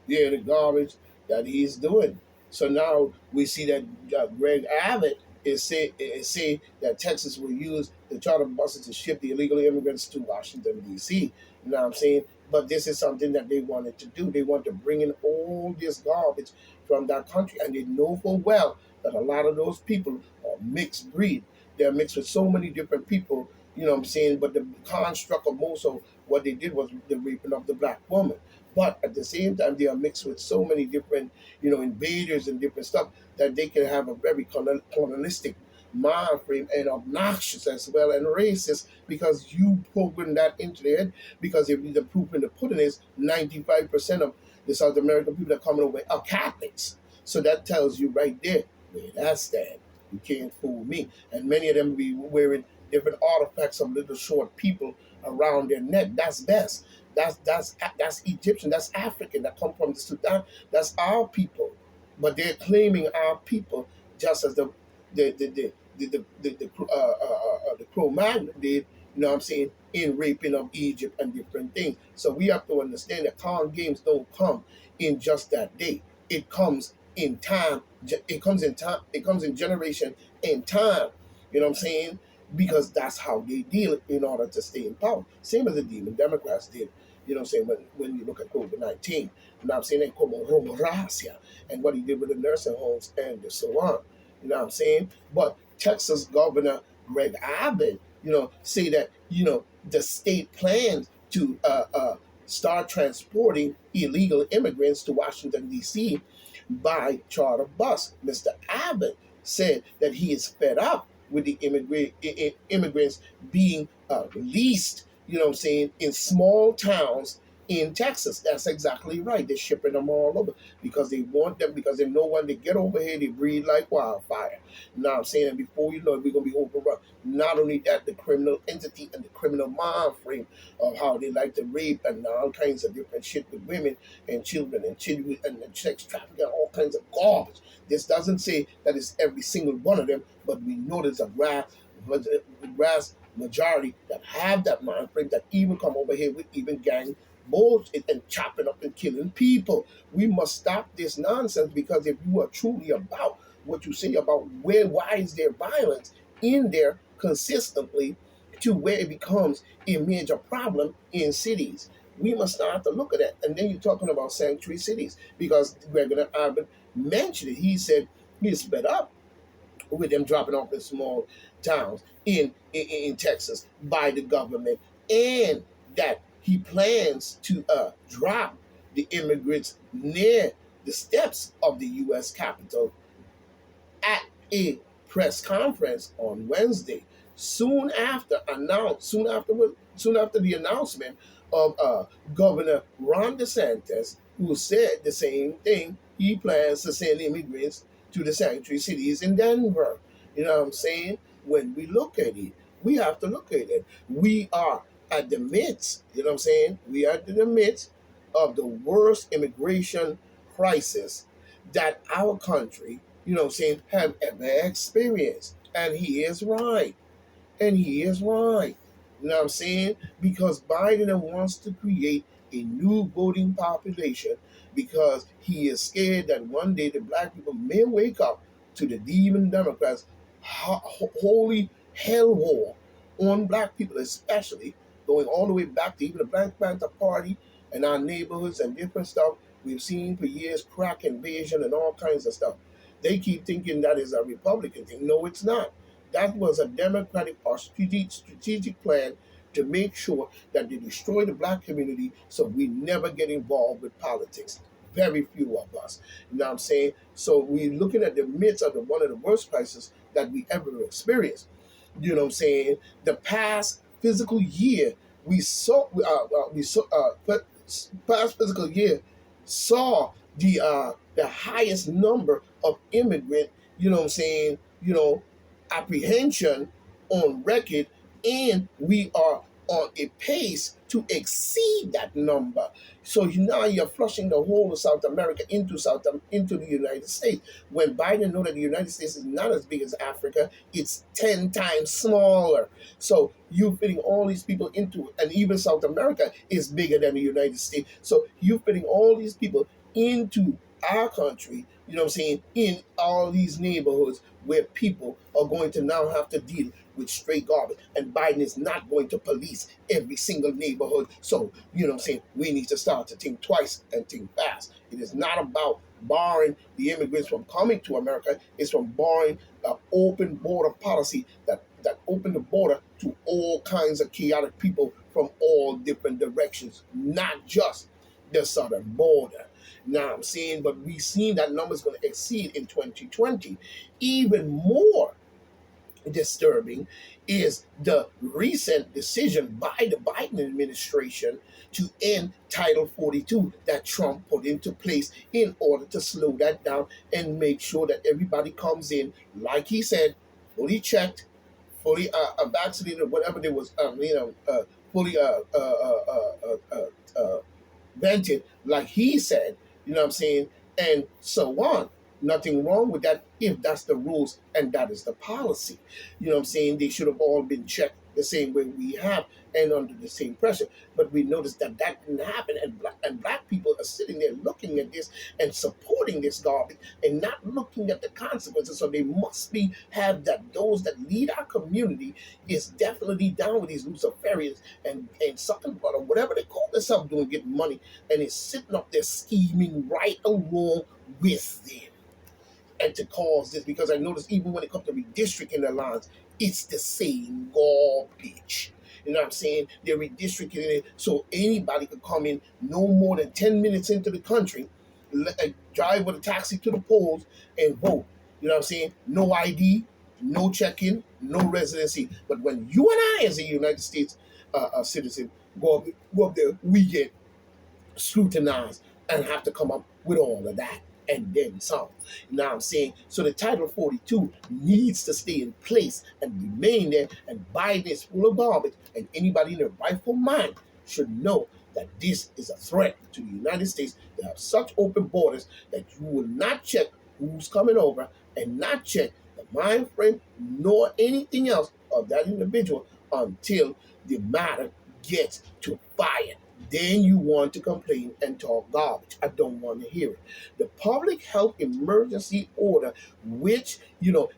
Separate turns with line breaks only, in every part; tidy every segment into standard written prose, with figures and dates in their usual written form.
Yeah, the garbage that he's doing. So now we see that Greg Abbott is say that Texas will use the charter buses to ship the illegal immigrants to Washington D.C. You know what I'm saying? But this is something that they wanted to do. They want to bring in all this garbage from that country, and they know full well that a lot of those people are mixed breed. They're mixed with so many different people. You know what I'm saying? But the construct of most of what they did was the raping of the black woman. But at the same time, they are mixed with so many different, invaders and different stuff that they can have a very colonialistic mind frame and obnoxious as well and racist because you program that into their head. Because if the proof in the pudding is 95% of the South American people that are coming over are Catholics. So that tells you right there where that's that. You can't fool me. And many of them be wearing different artifacts of little short people around their neck. That's best. That's Egyptian. That's African. That come from the Sudan. That's our people, but they're claiming our people just as the Cro-Magnon did. You know what I'm saying? In raping of Egypt and different things. So we have to understand that con games don't come in just that day. It comes in time. It comes in time. It comes in generation and time. You know what I'm saying? Because that's how they deal in order to stay in power. Same as the Demon Democrats did. You know what I'm saying? When you look at COVID-19, you know what I'm saying? And como Romoracia and what he did with the nursing homes and so on. You know what I'm saying? But Texas Governor Greg Abbott, say that, the state plans to start transporting illegal immigrants to Washington, D.C. by charter bus. Mr. Abbott said that he is fed up with the immigrants being released, you know what I'm saying, in small towns in Texas. That's exactly right. They're shipping them all over because they want them, because they know when they get over here, they breathe like wildfire. You know what I'm saying? And before you know it, we're going to be overrun. Not only that, the criminal entity and the criminal mind frame of how they like to rape and all kinds of different shit with women and children and sex trafficking, all kinds of garbage. This doesn't say that it's every single one of them, but we know there's a vast majority that have that mind frame that even come over here with even gang bullshit and chopping up and killing people. We must stop this nonsense, because if you are truly about what you say about why is there violence in there consistently to where it becomes a major problem in cities. We must start to look at that. And then you're talking about sanctuary cities, because Governor Abbott mentioned it. He said he's fed up with them dropping off in small towns in Texas by the government, and that he plans to drop the immigrants near the steps of the U.S. Capitol at a press conference on Wednesday, soon after the announcement of Governor Ron DeSantis, who said the same thing. He plans to send immigrants to the sanctuary cities in Denver. You know what I'm saying? When we look at it, we have to look at it. We are at the midst, you know what I'm saying? We are at the midst of the worst immigration crisis that our country, you know what I'm saying, have ever experienced. And he is right. And he is right. You know what I'm saying? Because Biden wants to create a new voting population, because he is scared that one day the black people may wake up to the demon Democrats' holy hell war on black people, especially going all the way back to even the Black Panther Party and our neighborhoods and different stuff we've seen for years, crack invasion and all kinds of stuff. They keep thinking that is a Republican thing. No, it's not. That was a Democratic or strategic plan to make sure that they destroy the black community so we never get involved with politics. Very few of us. You know what I'm saying? So we're looking at the midst of one of the worst crises that we ever experienced. You know what I'm saying? The past physical year, past physical year saw the highest number of immigrant, you know what I'm saying, apprehension on record, and we are on a pace to exceed that number. So now you're flushing the whole of South America into the United States. When Biden know that the United States is not as big as Africa, it's 10 times smaller. So you fitting all these people into it, and even South America is bigger than the United States. So you fitting all these people into our country, you know what I'm saying, in all these neighborhoods where people are going to now have to deal with straight garbage. And Biden is not going to police every single neighborhood. So, you know what I'm saying, we need to start to think twice and think fast. It is not about barring the immigrants from coming to America. It's from barring an open border policy that open the border to all kinds of chaotic people from all different directions, not just the southern border. Now I'm saying, but we've seen that number's going to exceed in 2020. Even more disturbing is the recent decision by the Biden administration to end Title 42 that Trump put into place in order to slow that down and make sure that everybody comes in, like he said, fully checked, fully vaccinated, whatever there was, fully vented, like he said, you know what I'm saying, and so on. Nothing wrong with that if that's the rules and that is the policy. You know what I'm saying? They should have all been checked the same way we have and under the same pressure. But we noticed that that didn't happen, and black people are sitting there looking at this and supporting this garbage and not looking at the consequences. So they must be have that those that lead our community is definitely down with these Luciferians and something or whatever they call themselves doing, getting money, and is sitting up there scheming right along with them and to cause this, because I noticed even when it comes to redistricting the lines, it's the same garbage. You know what I'm saying? They're redistricting it so anybody could come in no more than 10 minutes into the country, drive with a taxi to the polls and vote. You know what I'm saying? No ID, no check-in, no residency. But when you and I, as a United States citizen, go up there, we get scrutinized and have to come up with all of that and then some. You know what I'm saying? So the Title 42 needs to stay in place and remain there, and Biden is full of garbage, and anybody in their rightful mind should know that this is a threat to the United States to have such open borders that you will not check who's coming over and not check the mind frame nor anything else of that individual until the matter gets to fire. Then you want to complain and talk garbage. I don't want to hear it. The public health emergency order, which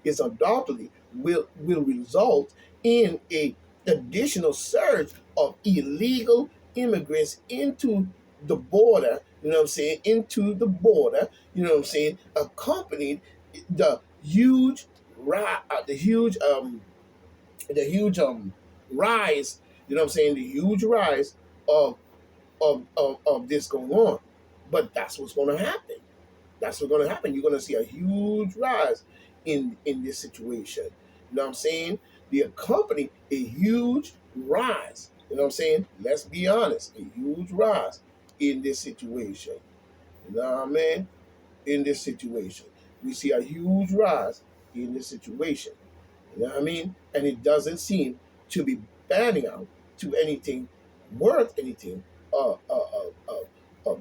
is undoubtedly will result in a additional surge of illegal immigrants into the border. You know what I'm saying? Into the border. You know what I'm saying? Accompanied the huge, the huge rise. You know what I'm saying? The huge rise of this going on. But that's what's going to happen. That's what's going to happen. You're going to see a huge rise in this situation. You know what I'm saying? The accompany a huge rise. You know what I'm saying? Let's be honest. A huge rise in this situation. You know what I mean? In this situation. We see a huge rise in this situation. You know what I mean? And it doesn't seem to be panning out to anything worth anything of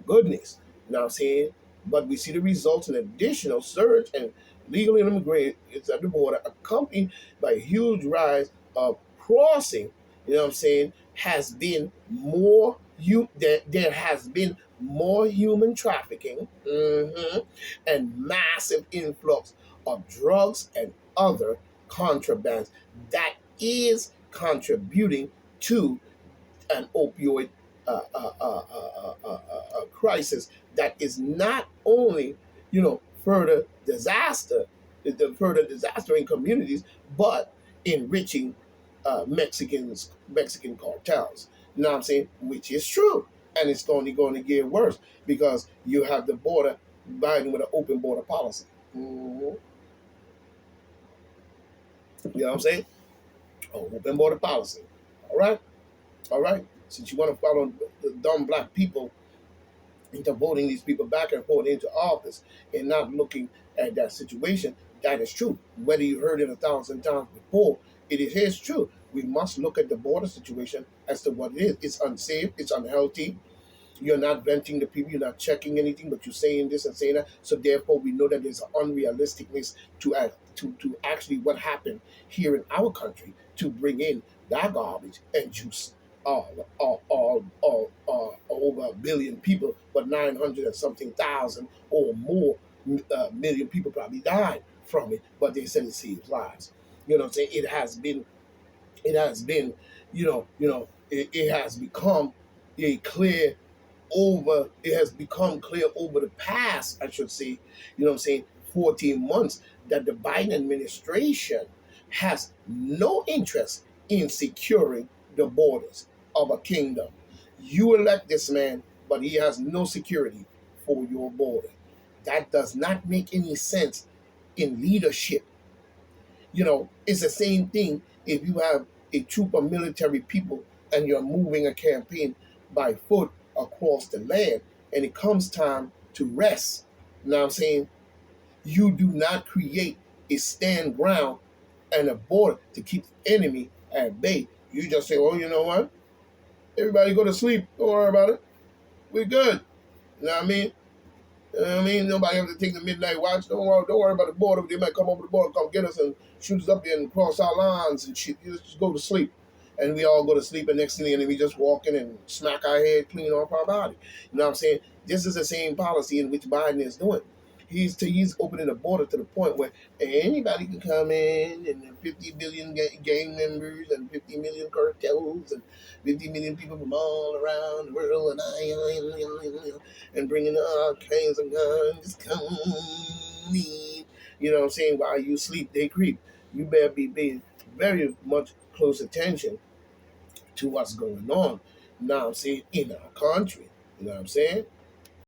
goodness. You know what I'm saying? But we see the results in additional surge and legal immigrants at the border, accompanied by a huge rise of crossing. You know what I'm saying? Has been more there has been more human trafficking, and massive influx of drugs and other contrabands that is contributing to an opioid crisis that is not only, further disaster in communities, but enriching Mexican cartels. You know what I'm saying? Which is true, and it's only going to get worse because you have the border Biden with an open border policy. You know what I'm saying? Open border policy. All right. All right. Since you want to follow the dumb black people into voting these people back and forth into office and not looking at that situation, that is true. Whether you heard it 1,000 times before, it is true. We must look at the border situation as to what it is. It's unsafe. It's unhealthy. You're not venting the people. You're not checking anything, but you're saying this and saying that. So therefore, we know that there's an unrealisticness to actually what happened here in our country to bring in that garbage and juice over a billion people, but 900 and something thousand or more million people probably died from it. But they said it saves lives. You know what I'm saying? It has been, it has become a clear it has become clear over the past, I should say, 14 months, that the Biden administration has no interest in securing the borders of a kingdom. You elect this man, but he has no security for your border. That does not make any sense in leadership. It's the same thing if you have a troop of military people and you're moving a campaign by foot across the land, and it comes time to rest. You know what I'm saying? You do not create a stand ground and a border to keep the enemy at bay. You just say, well, you know what? Everybody go to sleep. Don't worry about it. We're good. You know what I mean? Nobody have to take the midnight watch. Don't worry about the border. They might come over the border, come get us and shoot us up here and cross our lines and shit. You just go to sleep. And we all go to sleep, and next thing the enemy just walking and smack our head clean off our body. You know what I'm saying? This is the same policy in which Biden is doing. He's opening the border to the point where anybody can come in, and 50 billion gang members and 50 million cartels and 50 million people from all around the world and bringing all kinds of guns. Come in. You know what I'm saying? While you sleep, they creep. You better be paying very much close attention to what's going on now, see, in our country. You know what I'm saying?